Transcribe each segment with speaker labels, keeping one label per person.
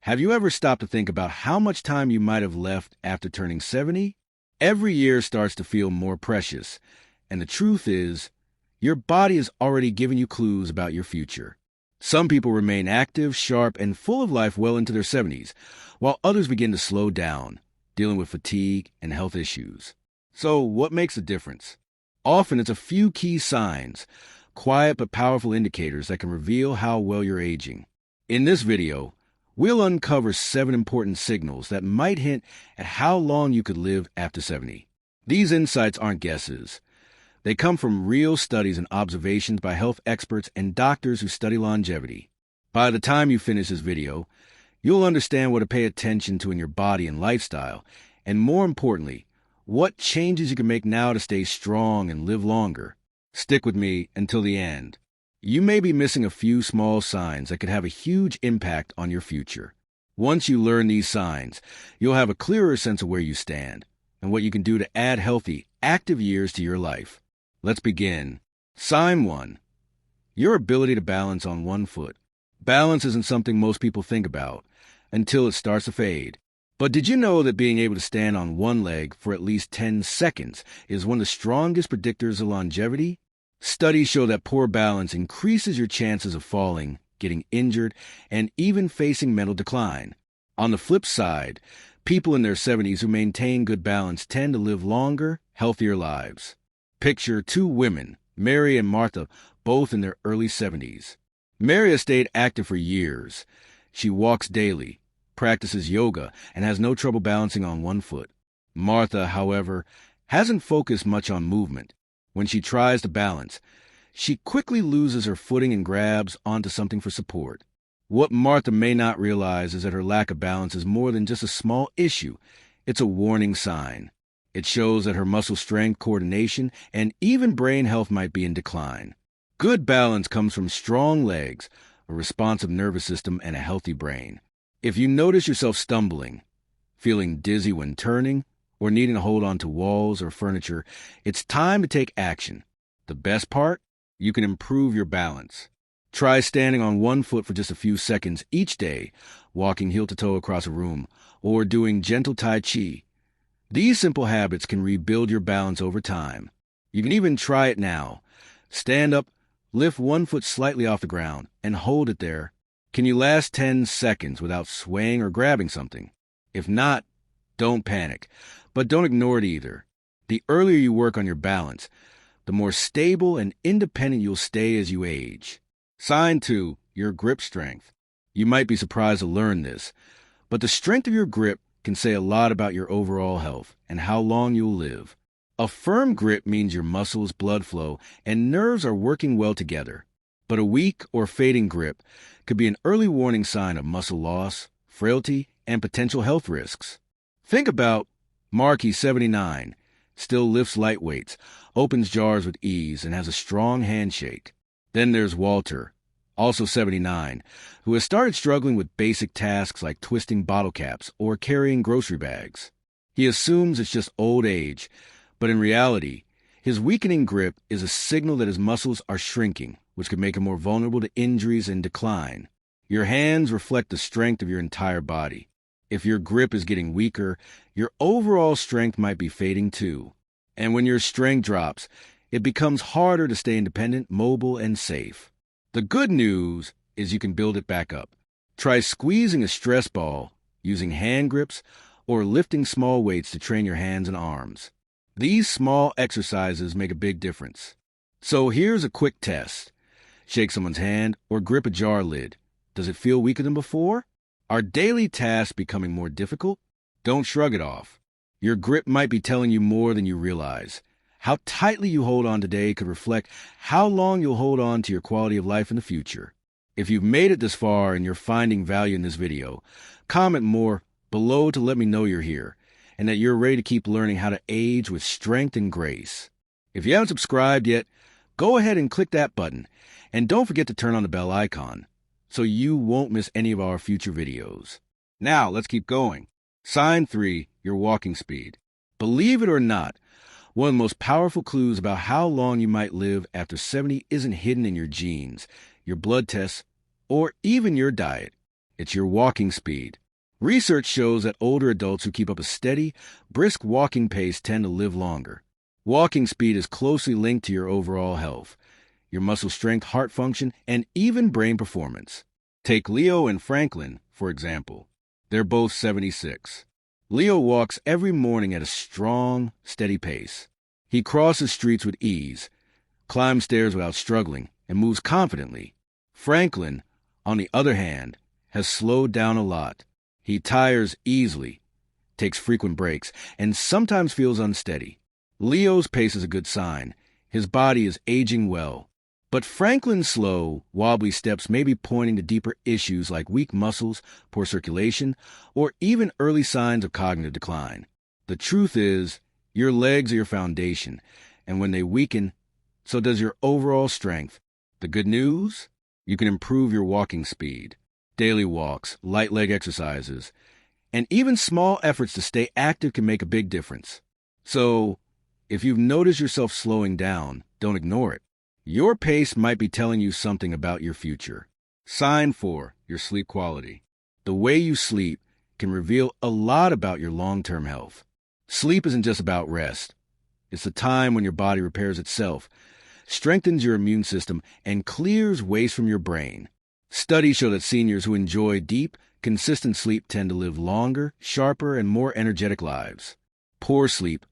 Speaker 1: Have you ever stopped to think about how much time you might have left after turning 70? Every year starts to feel more precious, and the truth is, your body is already giving you clues about your future. Some people remain active, sharp, and full of life well into their 70s, while others begin to slow down, dealing with fatigue and health issues. So, what makes a difference? Often it's a few key signs, quiet but powerful indicators that can reveal how well you're aging. In this video, we'll uncover 7 important signals that might hint at how long you could live after 70. These insights aren't guesses. They come from real studies and observations by health experts and doctors who study longevity. By the time you finish this video, you'll understand what to pay attention to in your body and lifestyle, and more importantly, what changes you can make now to stay strong and live longer. Stick with me until the end. You may be missing a few small signs that could have a huge impact on your future. Once you learn these signs, you'll have a clearer sense of where you stand and what you can do to add healthy, active years to your life. Let's begin. Sign 1. Your ability to balance on one foot. Balance isn't something most people think about until it starts to fade. But did you know that being able to stand on one leg for at least 10 seconds is one of the strongest predictors of longevity? Studies show that poor balance increases your chances of falling, getting injured, and even facing mental decline. On the flip side, people in their 70s who maintain good balance tend to live longer, healthier lives. Picture 2 women, Mary and Martha, both in their early 70s. Mary has stayed active for years. She walks daily, practices yoga, and has no trouble balancing on one foot. Martha, however, hasn't focused much on movement. When she tries to balance, she quickly loses her footing and grabs onto something for support. What Martha may not realize is that her lack of balance is more than just a small issue. It's a warning sign. It shows that her muscle strength, coordination, and even brain health might be in decline. Good balance comes from strong legs, a responsive nervous system, and a healthy brain. If you notice yourself stumbling, feeling dizzy when turning, or needing to hold on to walls or furniture, it's time to take action. The best part? You can improve your balance. Try standing on one foot for just a few seconds each day, walking heel to toe across a room, or doing gentle Tai Chi. These simple habits can rebuild your balance over time. You can even try it now. Stand up, lift one foot slightly off the ground, and hold it there. Can you last 10 seconds without swaying or grabbing something? If not, don't panic, but don't ignore it either. The earlier you work on your balance, the more stable and independent you'll stay as you age. Sign 2, your grip strength. You might be surprised to learn this, but the strength of your grip can say a lot about your overall health and how long you'll live. A firm grip means your muscles, blood flow, and nerves are working well together. But a weak or fading grip could be an early warning sign of muscle loss, frailty, and potential health risks. Think about Marky, 79, still lifts light weights, opens jars with ease, and has a strong handshake. Then there's Walter, also 79, who has started struggling with basic tasks like twisting bottle caps or carrying grocery bags. He assumes it's just old age, but in reality, his weakening grip is a signal that his muscles are shrinking, which could make him more vulnerable to injuries and decline. Your hands reflect the strength of your entire body. If your grip is getting weaker, your overall strength might be fading too. And when your strength drops, it becomes harder to stay independent, mobile, and safe. The good news is you can build it back up. Try squeezing a stress ball, using hand grips, or lifting small weights to train your hands and arms. These small exercises make a big difference. So here's a quick test. Shake someone's hand or grip a jar lid. Does it feel weaker than before? Are daily tasks becoming more difficult? Don't shrug it off. Your grip might be telling you more than you realize. How tightly you hold on today could reflect how long you'll hold on to your quality of life in the future. If you've made it this far and you're finding value in this video, comment more below to let me know you're here and that you're ready to keep learning how to age with strength and grace. If you haven't subscribed yet, go ahead and click that button, and don't forget to turn on the bell icon so you won't miss any of our future videos. Now, let's keep going. Sign 3, your walking speed. Believe it or not, one of the most powerful clues about how long you might live after 70 isn't hidden in your genes, your blood tests, or even your diet. It's your walking speed. Research shows that older adults who keep up a steady, brisk walking pace tend to live longer. Walking speed is closely linked to your overall health, your muscle strength, heart function, and even brain performance. Take Leo and Franklin, for example. They're both 76. Leo walks every morning at a strong, steady pace. He crosses streets with ease, climbs stairs without struggling, and moves confidently. Franklin, on the other hand, has slowed down a lot. He tires easily, takes frequent breaks, and sometimes feels unsteady. Leo's pace is a good sign. His body is aging well. But Franklin's slow, wobbly steps may be pointing to deeper issues like weak muscles, poor circulation, or even early signs of cognitive decline. The truth is, your legs are your foundation, and when they weaken, so does your overall strength. The good news? You can improve your walking speed. Daily walks, light leg exercises, and even small efforts to stay active can make a big difference. So, if you've noticed yourself slowing down, don't ignore it. Your pace might be telling you something about your future. Sign 4, your sleep quality. The way you sleep can reveal a lot about your long-term health. Sleep isn't just about rest. It's the time when your body repairs itself, strengthens your immune system, and clears waste from your brain. Studies show that seniors who enjoy deep, consistent sleep tend to live longer, sharper, and more energetic lives. Poor sleep,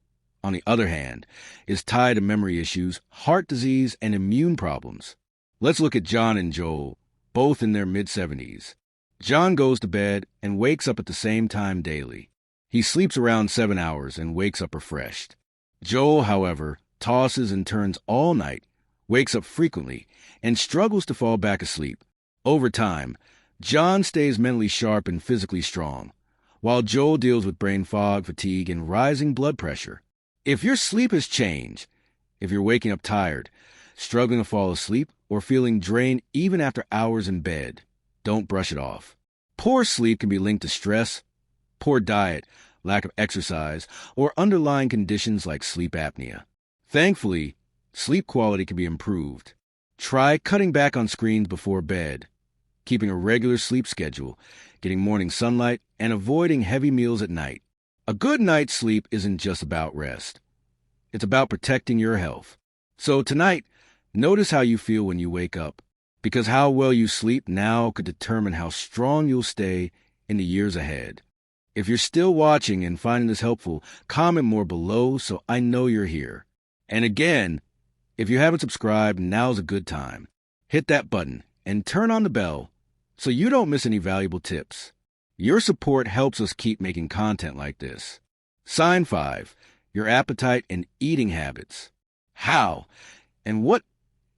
Speaker 1: on the other hand, is tied to memory issues, heart disease, and immune problems. Let's look at John and Joel, both in their mid-70s. John goes to bed and wakes up at the same time daily. He sleeps around 7 hours and wakes up refreshed. Joel, however, tosses and turns all night, wakes up frequently, and struggles to fall back asleep. Over time, John stays mentally sharp and physically strong, while Joel deals with brain fog, fatigue, and rising blood pressure. If your sleep has changed, if you're waking up tired, struggling to fall asleep, or feeling drained even after hours in bed, don't brush it off. Poor sleep can be linked to stress, poor diet, lack of exercise, or underlying conditions like sleep apnea. Thankfully, sleep quality can be improved. Try cutting back on screens before bed, keeping a regular sleep schedule, getting morning sunlight, and avoiding heavy meals at night. A good night's sleep isn't just about rest. It's about protecting your health. So tonight, notice how you feel when you wake up, because how well you sleep now could determine how strong you'll stay in the years ahead. If you're still watching and finding this helpful, comment more below so I know you're here. And again, if you haven't subscribed, now's a good time. Hit that button and turn on the bell so you don't miss any valuable tips. Your support helps us keep making content like this. Sign 5, your appetite and eating habits. How and what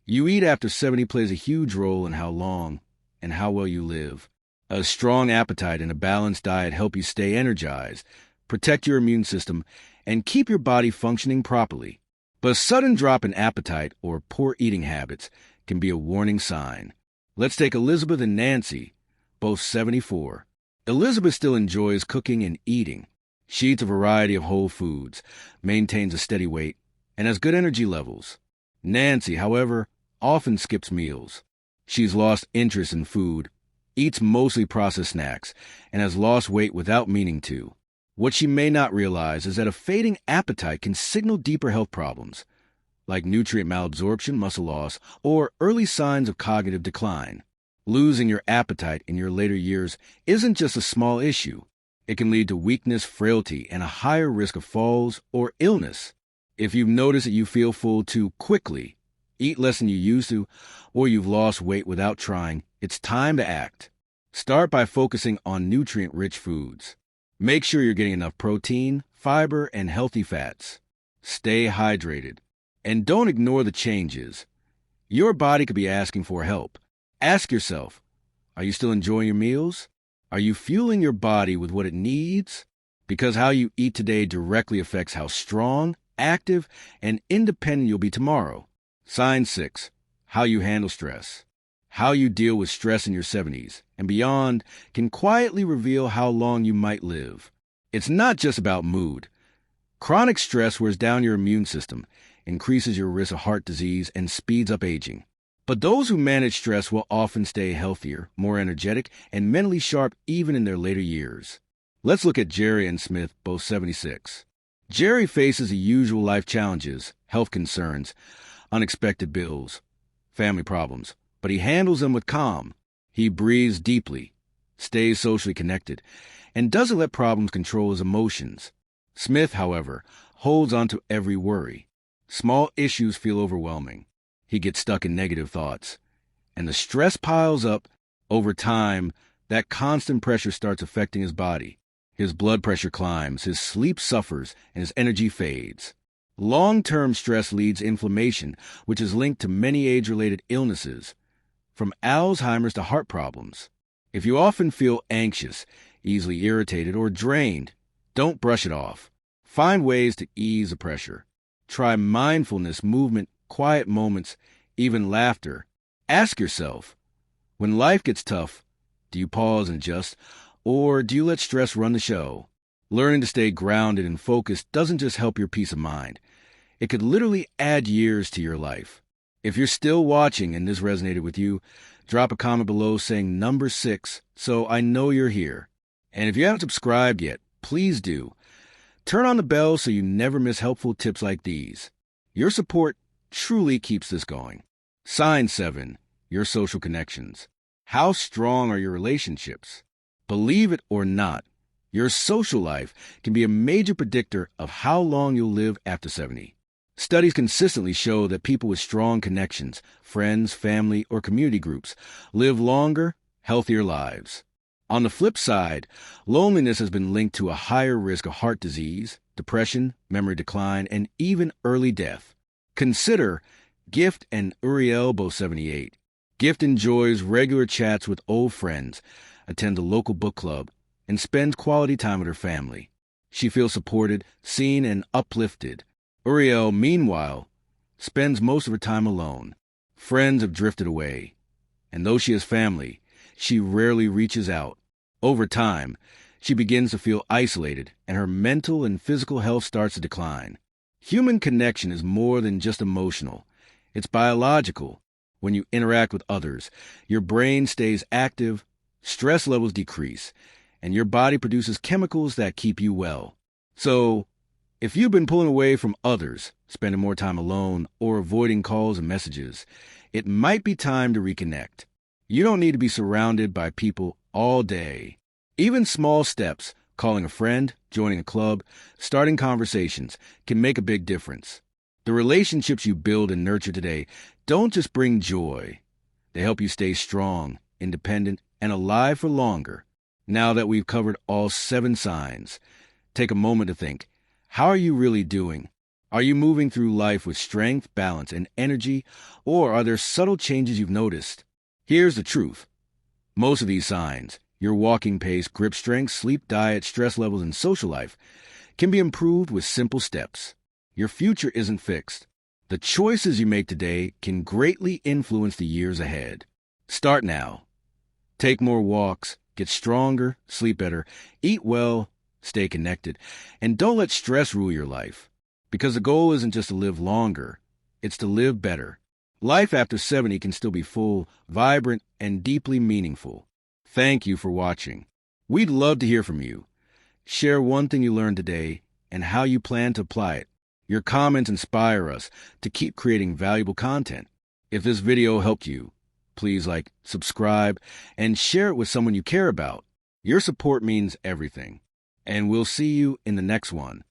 Speaker 1: you eat after 70 plays a huge role in how long and how well you live. A strong appetite and a balanced diet help you stay energized, protect your immune system, and keep your body functioning properly. But a sudden drop in appetite or poor eating habits can be a warning sign. Let's take Elizabeth and Nancy, both 74. Elizabeth still enjoys cooking and eating. She eats a variety of whole foods, maintains a steady weight, and has good energy levels. Nancy, however, often skips meals. She's lost interest in food, eats mostly processed snacks, and has lost weight without meaning to. What she may not realize is that a fading appetite can signal deeper health problems, like nutrient malabsorption, muscle loss, or early signs of cognitive decline. Losing your appetite in your later years isn't just a small issue. It can lead to weakness, frailty, and a higher risk of falls or illness. If you've noticed that you feel full too quickly, eat less than you used to, or you've lost weight without trying, it's time to act. Start by focusing on nutrient-rich foods. Make sure you're getting enough protein, fiber, and healthy fats. Stay hydrated. And don't ignore the changes. Your body could be asking for help. Ask yourself, are you still enjoying your meals? Are you fueling your body with what it needs? Because how you eat today directly affects how strong, active, and independent you'll be tomorrow. Sign 6, how you handle stress. How you deal with stress in your 70s and beyond can quietly reveal how long you might live. It's not just about mood. Chronic stress wears down your immune system, increases your risk of heart disease, and speeds up aging. But those who manage stress will often stay healthier, more energetic, and mentally sharp even in their later years. Let's look at Jerry and Smith, both 76. Jerry faces the usual life challenges, health concerns, unexpected bills, family problems, but he handles them with calm. He breathes deeply, stays socially connected, and doesn't let problems control his emotions. Smith, however, holds on to every worry. Small issues feel overwhelming. He gets stuck in negative thoughts, and the stress piles up. Over time. That constant pressure starts affecting his body. His blood pressure climbs, his sleep suffers, and his energy fades. Long-term stress leads to inflammation, which is linked to many age-related illnesses, from Alzheimer's to heart problems. If you often feel anxious, easily irritated, or drained, don't brush it off. Find ways to ease the pressure. Try mindfulness, movement, quiet moments, even laughter. Ask yourself, when life gets tough, do you pause and adjust, or do you let stress run the show? Learning to stay grounded and focused doesn't just help your peace of mind. It could literally add years to your life. If you're still watching and this resonated with you, drop a comment below saying number 6 so I know you're here. And if you haven't subscribed yet, please do. Turn on the bell so you never miss helpful tips like these. Your support truly keeps this going. Sign 7. Your social connections. How strong are your relationships? Believe it or not, your social life can be a major predictor of how long you'll live after 70. Studies consistently show that people with strong connections, friends, family, or community groups, live longer, healthier lives. On the flip side, loneliness has been linked to a higher risk of heart disease, depression, memory decline, and even early death. Consider Gift and Uriel, both 78. Gift enjoys regular chats with old friends, attends a local book club, and spends quality time with her family. She feels supported, seen, and uplifted. Uriel, meanwhile, spends most of her time alone. Friends have drifted away, and though she has family, she rarely reaches out. Over time, she begins to feel isolated, and her mental and physical health starts to decline. Human connection is more than just emotional. It's biological. When you interact with others, your brain stays active, stress levels decrease, and your body produces chemicals that keep you well. So, if you've been pulling away from others, spending more time alone, or avoiding calls and messages, it might be time to reconnect. You don't need to be surrounded by people all day. Even small steps, calling a friend, joining a club, starting conversations, can make a big difference. The relationships you build and nurture today don't just bring joy. They help you stay strong, independent, and alive for longer. Now that we've covered all 7 signs, take a moment to think, how are you really doing? Are you moving through life with strength, balance, and energy, or are there subtle changes you've noticed? Here's the truth. Most of these signs, your walking pace, grip strength, sleep, diet, stress levels, and social life, can be improved with simple steps. Your future isn't fixed. The choices you make today can greatly influence the years ahead. Start now. Take more walks, get stronger, sleep better, eat well, stay connected, and don't let stress rule your life. Because the goal isn't just to live longer, it's to live better. Life after 70 can still be full, vibrant, and deeply meaningful. Thank you for watching. We'd love to hear from you. Share one thing you learned today and how you plan to apply it. Your comments inspire us to keep creating valuable content. If this video helped you, please like, subscribe, and share it with someone you care about. Your support means everything. And we'll see you in the next one.